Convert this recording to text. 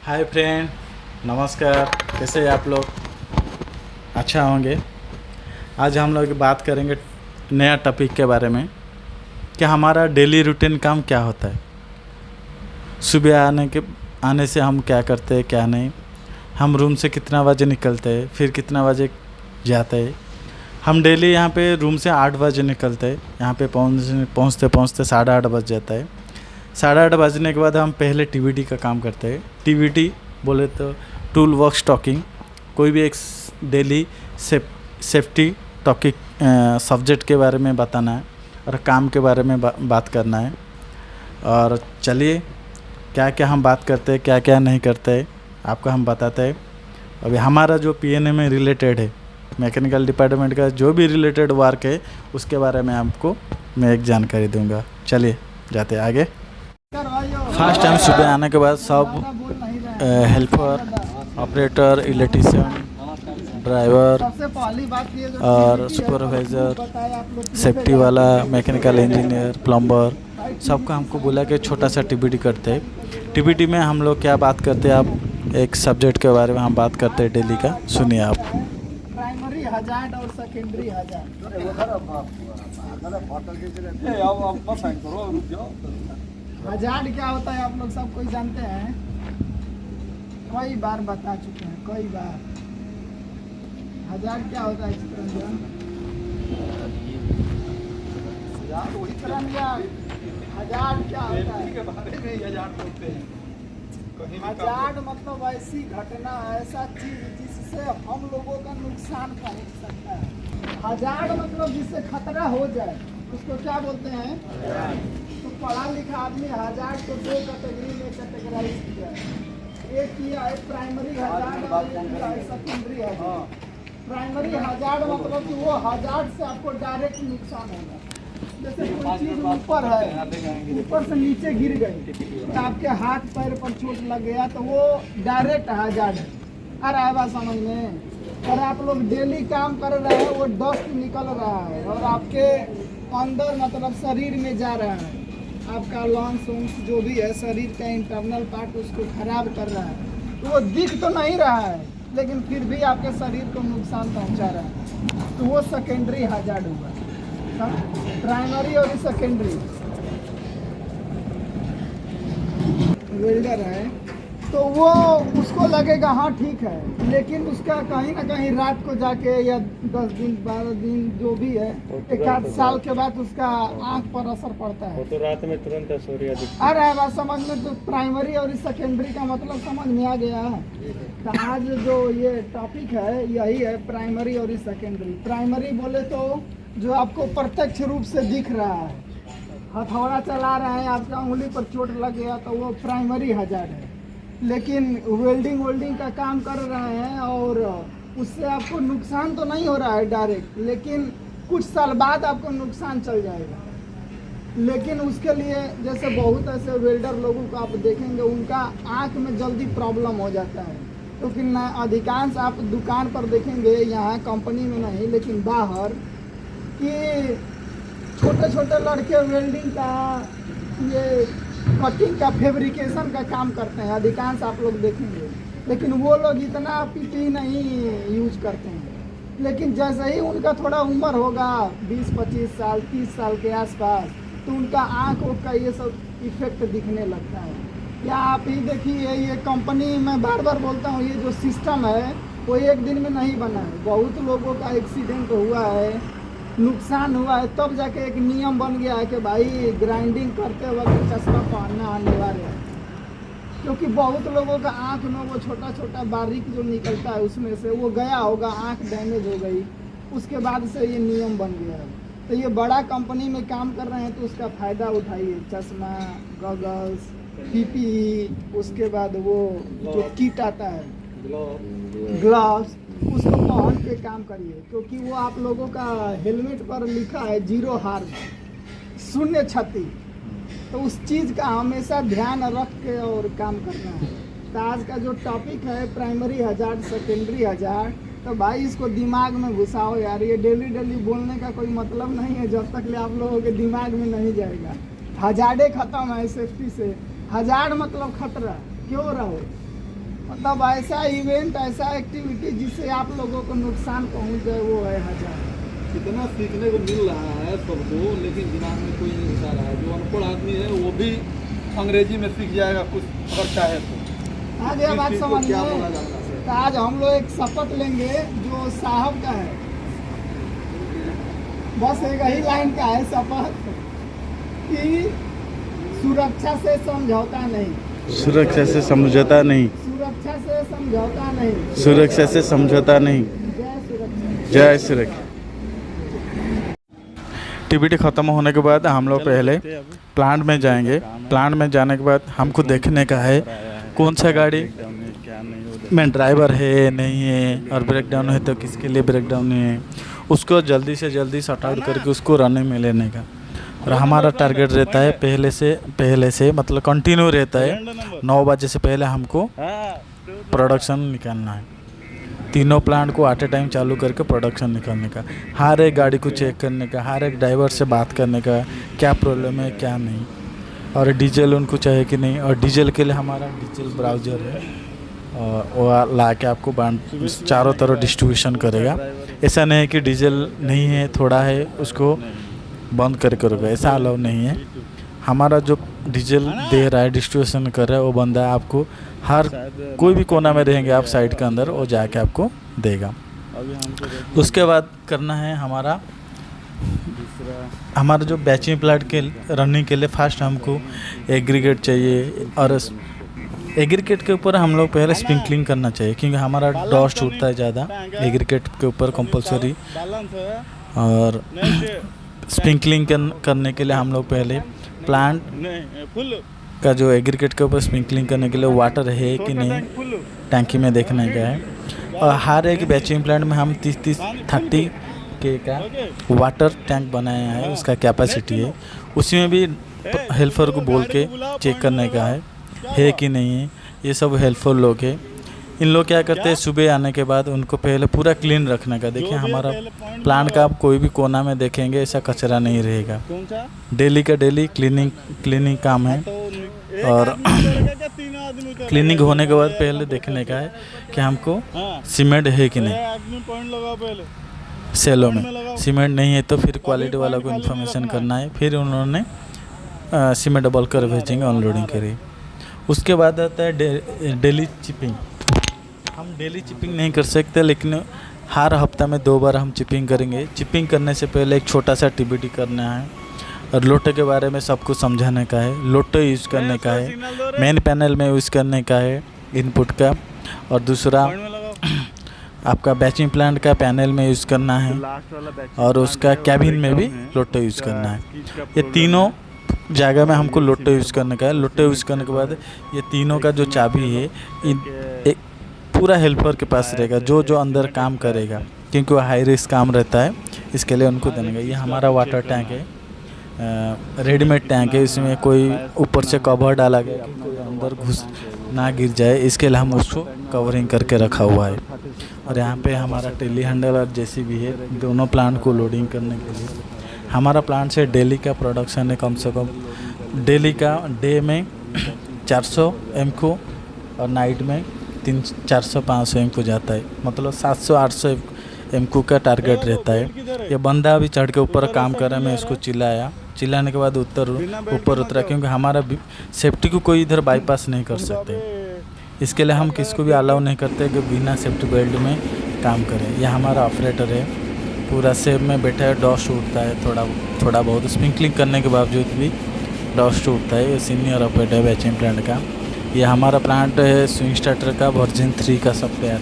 Hi friend, नमस्कार। कैसे हैं आप लोग? अच्छा होंगे। आज हम लोग बात करेंगे नया टॉपिक के बारे में कि हमारा डेली रूटीन काम क्या होता है। सुबह आने से हम क्या करते हैं, क्या नहीं। हम रूम से कितना बजे निकलते हैं, फिर कितना बजे जाते हैं। हम डेली यहाँ पे रूम से 8 बजे निकलते हैं। यहाँ पे पहुँचते पहुँचते 8:30 बज जाता है। 8:30 बजने के बाद हम पहले टीवीटी का काम करते हैं। टीवीटी बोले तो टूल वर्क स्टॉकिंग, कोई भी एक डेली सेफ्टी टॉपिक सब्जेक्ट के बारे में बताना है और काम के बारे में बात करना है। और चलिए क्या क्या हम बात करते हैं, क्या क्या नहीं करते आपको हम बताते हैं। अभी हमारा जो पीएनए में रिलेटेड है, मैकेनिकल डिपार्टमेंट का जो भी रिलेटेड वर्क है, उसके बारे में आपको मैं एक जानकारी दूंगा। चलिए जाते आगे। फर्स्ट टाइम सुबह आने के बाद सब हेल्पर, ऑपरेटर, इलेक्ट्रीशियन, ड्राइवर और सुपरवाइज़र, सेफ्टी वाला, मैकेनिकल इंजीनियर, प्लम्बर, सबका हमको बोला कि छोटा सा टीबीटी करते हैं। टीबीटी में हम लोग क्या बात करते हैं, आप एक सब्जेक्ट के बारे में हम बात करते हैं डेली का। सुनिए आप। प्राइमरी हजार्ड और सेकेंडरी हजार्ड क्या होता है आप लोग सब कोई जानते हैं, कई बार बता चुके हैं, कई बार। हजार्ड क्या होता है चित्रंजन? हजार्ड क्या होता है? हजार्ड मतलब ऐसी घटना, ऐसा चीज जिससे हम लोगों का नुकसान पहुंच सकता है। हजार्ड मतलब जिससे खतरा हो जाए, उसको क्या बोलते हैं? तो पढ़ा लिखा आदमी हजार्ड को 2 कैटेगरी में कैटेगराइज किया है। एक किया है प्राइमरी हजार्ड और एक किया है सेकेंडरी हजार्ड। प्राइमरी हजार्ड मतलब कि वो हजार्ड से आपको डायरेक्ट नुकसान होगा। जैसे कोई चीज ऊपर है, ऊपर से नीचे गिर गई तो आपके हाथ पैर पर चोट लग गया, तो वो डायरेक्ट हजार्ड है। आ रहा है बात समझ में? और आप लोग डेली काम कर रहे हैं, वो डस्ट निकल रहा है और आपके अंदर मतलब शरीर में जा रहा है। आपका लंग्स जो भी है, शरीर का इंटरनल पार्ट, उसको खराब कर रहा है। तो वो दिख तो नहीं रहा है, लेकिन फिर भी आपके शरीर को नुकसान पहुंचा रहा है, तो वो सेकेंडरी हजार्ड हुआ। प्राइमरी और सेकेंडरी। वेल्डर है तो वो उसको लगेगा हाँ ठीक है, लेकिन उसका कहीं ना कहीं रात को जाके या 10 दिन 12 दिन जो भी है, 1 साल के बाद उसका आंख पर असर पड़ता है। तो रात में तुरंत सूर्य दिखता आ रहा है बात समझ में? तो प्राइमरी और सेकेंडरी का मतलब समझ में आ गया। तो आज जो ये टॉपिक है यही है, प्राइमरी और सेकेंडरी। प्राइमरी बोले तो जो आपको प्रत्यक्ष रूप से दिख रहा है, हथौड़ा चला रहा है, आपका उंगली पर चोट लग गया, तो वो प्राइमरी हजार्ड है। लेकिन वेल्डिंग का काम कर रहे हैं और उससे आपको नुकसान तो नहीं हो रहा है डायरेक्ट, लेकिन कुछ साल बाद आपको नुकसान चल जाएगा। लेकिन उसके लिए जैसे बहुत ऐसे वेल्डर लोगों को आप देखेंगे, उनका आँख में जल्दी प्रॉब्लम हो जाता है। क्योंकि तो अधिकांश आप दुकान पर देखेंगे, यहाँ कंपनी में नहीं लेकिन बाहर, कि छोटे छोटे लड़के वेल्डिंग का, ये कटिंग का, फैब्रिकेशन का काम करते हैं, अधिकांश आप लोग देखेंगे। लेकिन वो लोग इतना पीपी नहीं यूज करते हैं। लेकिन जैसे ही उनका थोड़ा उम्र होगा, 20-25 साल 30 साल के आसपास, तो उनका आँखों का ये सब इफेक्ट दिखने लगता है। या आप ही देखिए, ये कंपनी में बार बार बोलता हूँ, ये जो सिस्टम है वो एक दिन में नहीं बना है। बहुत लोगों का एक्सीडेंट हुआ है, नुकसान हुआ है, तब जाके एक नियम बन गया है कि भाई ग्राइंडिंग करते वक्त चश्मा पहनना अनिवार्य है। क्योंकि बहुत लोगों का आँख में वो छोटा छोटा बारीक जो निकलता है, उसमें से वो गया होगा, आँख डैमेज हो गई, उसके बाद से ये नियम बन गया है। तो ये बड़ा कंपनी में काम कर रहे हैं तो उसका फ़ायदा उठाइए। चश्मा, गॉगल्स, पीपीई, उसके बाद वो जो किट आता है, ग्लव्स, उसको पहन के काम करिए। क्योंकि वो आप लोगों का हेलमेट पर लिखा है 0 हार्म, 0 क्षति। तो उस चीज़ का हमेशा ध्यान रख के और काम करना है। तो आज का जो टॉपिक है प्राइमरी हजार्ड, सेकेंडरी हजार्ड, तो भाई इसको दिमाग में घुसाओ यार। ये डेली बोलने का कोई मतलब नहीं है जब तक ले आप लोगों के दिमाग में नहीं जाएगा। हजार्डे खत्म है सेफ्टी से। हजार्ड मतलब खतरा, क्यों रहो? मतलब ऐसा इवेंट, ऐसा एक्टिविटी जिससे आप लोगों को नुकसान पहुंच जाए, वो है 1000। कितना सीखने को मिल रहा है सबको, लेकिन दिमाग में कोई नहीं घुसा रहा है। जो अनपढ़ आदमी है वो भी अंग्रेजी में सीख जाएगा कुछ, अगर चाहे तो। आज ये बात किस चीज़ को समझ क्या में, बोला जाता है। तो आज हम लोग एक शपथ लेंगे जो साहब का है, बस एक ही लाइन का है शपथ कि सुरक्षा से समझौता नहीं, सुरक्षा से समझौता नहीं, सुरक्षा से समझौता नहीं, सुरक्षा से समझौता नहीं। जय सुरक्षा। जय सुरक्षा। टीबीटी ख़त्म होने के बाद हम लोग पहले प्लांट में जाएंगे। प्लांट में जाने के बाद हमको देखने का है कौन सा गाड़ी में ड्राइवर है नहीं है, और ब्रेक डाउन है तो किसके लिए ब्रेक डाउन है, उसको जल्दी से जल्दी सॉर्ट आउट करके उसको रनिंग में लेने का। और हमारा टारगेट रहता है पहले से मतलब कंटिन्यू रहता है 9 बजे से पहले हमको प्रोडक्शन निकालना है। तीनों प्लांट को एट ए टाइम चालू करके प्रोडक्शन निकालने का, हर एक गाड़ी को चेक करने का, हर एक ड्राइवर से बात करने का क्या प्रॉब्लम है क्या नहीं, और डीजल उनको चाहिए कि नहीं। और डीजल के लिए हमारा डीजल ब्राउज़र है, और वो ला के आपको चारों तरफ डिस्ट्रीब्यूशन करेगा। ऐसा नहीं है कि डीजल नहीं है थोड़ा है उसको बंद करके रखो, ऐसा अलाउ नहीं है। हमारा जो डीजल दे रहा है डिस्ट्रीब्यूशन कर रहा है वो बंदा आपको हर कोई भी कोना में रहेंगे आप साइड के अंदर, वो जाके आपको देगा। उसके बाद करना है हमारा जो बैचिंग प्लांट के रनिंग के लिए फर्स्ट हमको एग्रीगेट चाहिए, और एग्रीगेट के ऊपर हम लोग पहले स्प्रिंकलिंग करना चाहिए क्योंकि हमारा डस्ट उठता है ज़्यादा एग्रीगेट के ऊपर कंपलसरी। और स्प्रिंकलिंग करने के लिए हम लोग पहले प्लांट का जो एग्रीगेट के ऊपर स्प्रिंकलिंग करने के लिए वाटर है कि नहीं टैंकी में देखने का है। और हर एक बैचिंग प्लांट में हम 30 के का वाटर टैंक बनाया है, उसका कैपेसिटी है, उसी में भी हेल्पर को बोल के चेक करने का है कि नहीं है। ये सब हेल्पर लोग है। इन लोग क्या करते हैं सुबह आने के बाद उनको पहले पूरा क्लीन रखने का। देखिए हमारा प्लांट का आप कोई भी कोना में देखेंगे ऐसा कचरा नहीं रहेगा, डेली का डेली क्लीनिंग काम है। और क्लीनिंग होने के बाद पहले देखने का है कि हमको सीमेंट है कि नहीं, सेलो में सीमेंट नहीं है तो फिर क्वालिटी वाला को इन्फॉर्मेशन करना है, फिर उन्होंने सीमेंट डबल कर भेजेंगे अनलोडिंग करिए। उसके बाद आता है डेली चिपिंग। हम डेली चिपिंग नहीं कर सकते, लेकिन हर हफ्ता में 2 बार हम चिपिंग करेंगे। चिपिंग करने से पहले एक छोटा सा टीबीटी करना है, और लोटे के बारे में सबको समझाने का है, लोटे यूज़ करने का है, मेन पैनल में यूज़ करने का है इनपुट का, और दूसरा आपका बैचिंग प्लांट का पैनल में यूज़ करना है, और उसका कैबिन में भी लोटे यूज़ करना है। ये तीनों जगह में हमको लोटे यूज़ करने का है। लोटे यूज़ करने के बाद ये तीनों का जो चाबी है एक पूरा हेल्पर के पास रहेगा, जो अंदर काम करेगा, क्योंकि वो हाई रिस्क काम रहता है, इसके लिए उनको देने का। ये हमारा वाटर टैंक है, रेडीमेड टैंक है, इसमें कोई ऊपर से कवर डाला गया कि कोई अंदर घुस ना गिर जाए, इसके लिए हम उसको कवरिंग करके रखा हुआ है। और यहाँ पे हमारा टेली हैंडल और जेसीबी है, दोनों प्लांट को लोडिंग करने के लिए। हमारा प्लांट से डेली का प्रोडक्शन है कम से कम डे में 400 एमक्यू, और नाइट में 400-500 एमक्यू जाता है, मतलब 700-800 एमक्यू का टारगेट रहता है। ये बंदा अभी चढ़ के ऊपर काम कर रहा है, मैं इसको चिल्लाने के बाद ऊपर उतरा, क्योंकि हमारा सेफ्टी को कोई इधर बाईपास नहीं कर सकते। इसके लिए हम किसको भी अलाउ नहीं करते कि बिना सेफ्टी बेल्ट में काम करें। यह हमारा ऑपरेटर है, पूरा सेफ में बैठा है, डस्ट उठता है थोड़ा बहुत, स्प्रिंकलिंग करने के बावजूद भी डस्ट उठता है। ये सीनियर ऑपरेटर है बैचिंग प्लांट का। ये हमारा प्लांट है स्विंग स्टार्टर का वर्जन 3 का सॉफ्टवेयर है।